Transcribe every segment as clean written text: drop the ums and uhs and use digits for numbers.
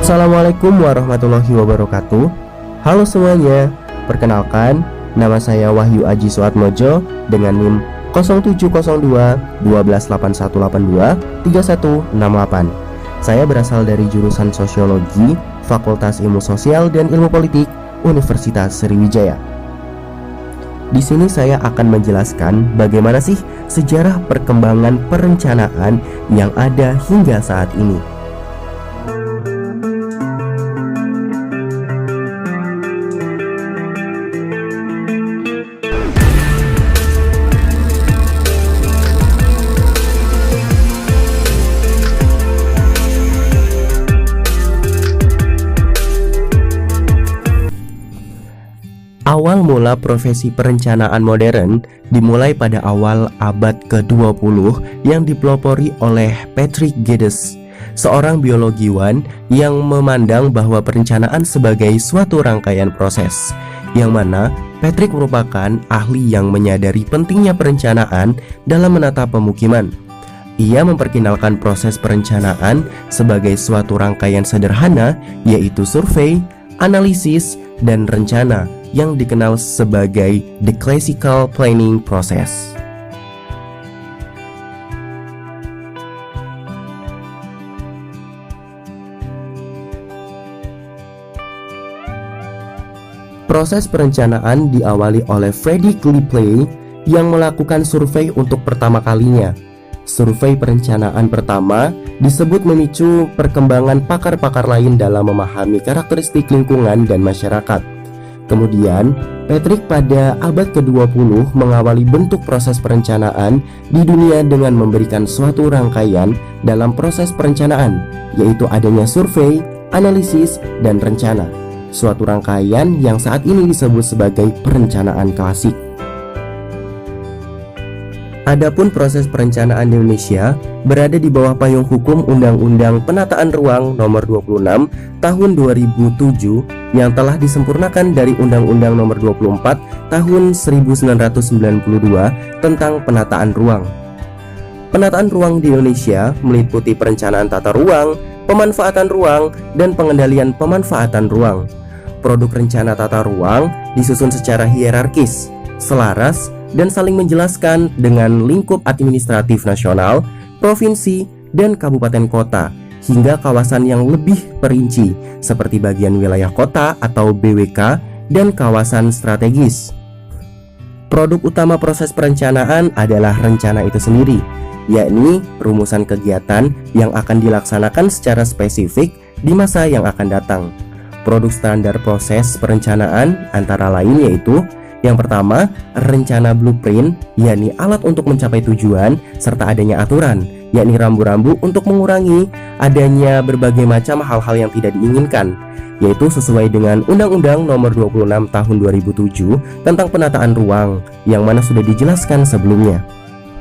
Assalamualaikum warahmatullahi wabarakatuh. Halo semuanya, perkenalkan nama saya Wahyu Aji Suatmojo dengan NIM 0702 128182 3168. Saya berasal dari jurusan Sosiologi, Fakultas Ilmu Sosial dan Ilmu Politik, Universitas Sriwijaya. Di sini saya akan menjelaskan bagaimana sih sejarah perkembangan perencanaan yang ada hingga saat ini. Awal mula profesi perencanaan modern dimulai pada awal abad ke-20 yang dipelopori oleh Patrick Geddes, seorang biologiwan yang memandang bahwa perencanaan sebagai suatu rangkaian proses, yang mana Patrick merupakan ahli yang menyadari pentingnya perencanaan dalam menata pemukiman. Ia memperkenalkan proses perencanaan sebagai suatu rangkaian sederhana, yaitu survei, analisis, dan rencana yang dikenal sebagai the classical planning process. Proses perencanaan diawali oleh Frederick Ripley yang melakukan survei untuk pertama kalinya. Survei perencanaan pertama disebut memicu perkembangan pakar-pakar lain dalam memahami karakteristik lingkungan dan masyarakat. Kemudian, Patrick pada abad ke-20 mengawali bentuk proses perencanaan di dunia dengan memberikan suatu rangkaian dalam proses perencanaan, yaitu adanya survei, analisis, dan rencana. Suatu rangkaian yang saat ini disebut sebagai perencanaan klasik. Adapun proses perencanaan di Indonesia berada di bawah payung hukum Undang-Undang Penataan Ruang Nomor 26 Tahun 2007 yang telah disempurnakan dari Undang-Undang Nomor 24 Tahun 1992 tentang penataan ruang. Penataan ruang di Indonesia meliputi perencanaan tata ruang, pemanfaatan ruang, dan pengendalian pemanfaatan ruang. Produk rencana tata ruang disusun secara hierarkis, selaras, dan saling menjelaskan dengan lingkup administratif nasional, provinsi, dan kabupaten kota, hingga kawasan yang lebih perinci seperti bagian wilayah kota atau BWK dan kawasan strategis. Produk utama proses perencanaan adalah rencana itu sendiri, yakni rumusan kegiatan yang akan dilaksanakan secara spesifik di masa yang akan datang. Produk standar proses perencanaan antara lain yaitu: yang pertama, rencana blueprint, yakni alat untuk mencapai tujuan, serta adanya aturan, yakni rambu-rambu untuk mengurangi adanya berbagai macam hal-hal yang tidak diinginkan, yaitu sesuai dengan Undang-Undang Nomor 26 Tahun 2007 tentang penataan ruang, yang mana sudah dijelaskan sebelumnya.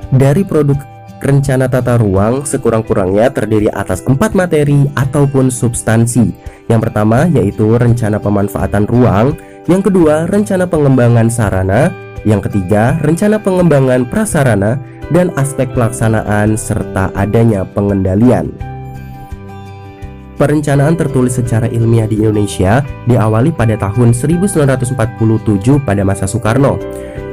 Dari produk rencana tata ruang sekurang-kurangnya terdiri atas 4 materi ataupun substansi. Yang pertama yaitu rencana pemanfaatan ruang, yang kedua rencana pengembangan sarana, yang ketiga rencana pengembangan prasarana, dan aspek pelaksanaan serta adanya pengendalian. Perencanaan tertulis secara ilmiah di Indonesia diawali pada tahun 1947 pada masa Soekarno,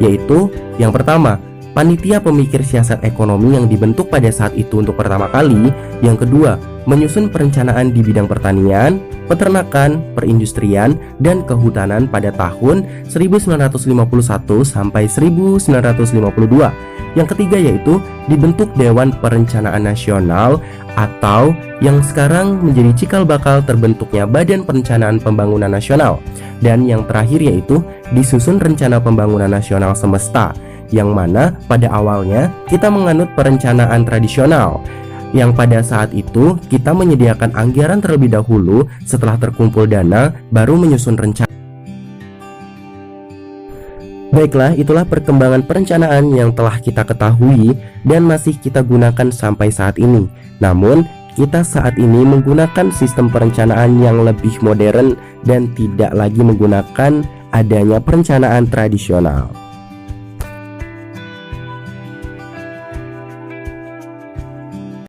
yaitu yang pertama, panitia pemikir siasat ekonomi yang dibentuk pada saat itu untuk pertama kali. Yang kedua, menyusun perencanaan di bidang pertanian, peternakan, perindustrian, dan kehutanan pada tahun 1951 sampai 1952. Yang ketiga yaitu dibentuk Dewan Perencanaan Nasional atau yang sekarang menjadi cikal bakal terbentuknya Badan Perencanaan Pembangunan Nasional. Dan yang terakhir yaitu disusun Rencana Pembangunan Nasional Semesta, yang mana pada awalnya kita menganut perencanaan tradisional, yang pada saat itu kita menyediakan anggaran terlebih dahulu, setelah terkumpul dana baru menyusun rencana. Baiklah, itulah perkembangan perencanaan yang telah kita ketahui dan masih kita gunakan sampai saat ini. Namun kita saat ini menggunakan sistem perencanaan yang lebih modern dan tidak lagi menggunakan adanya perencanaan tradisional.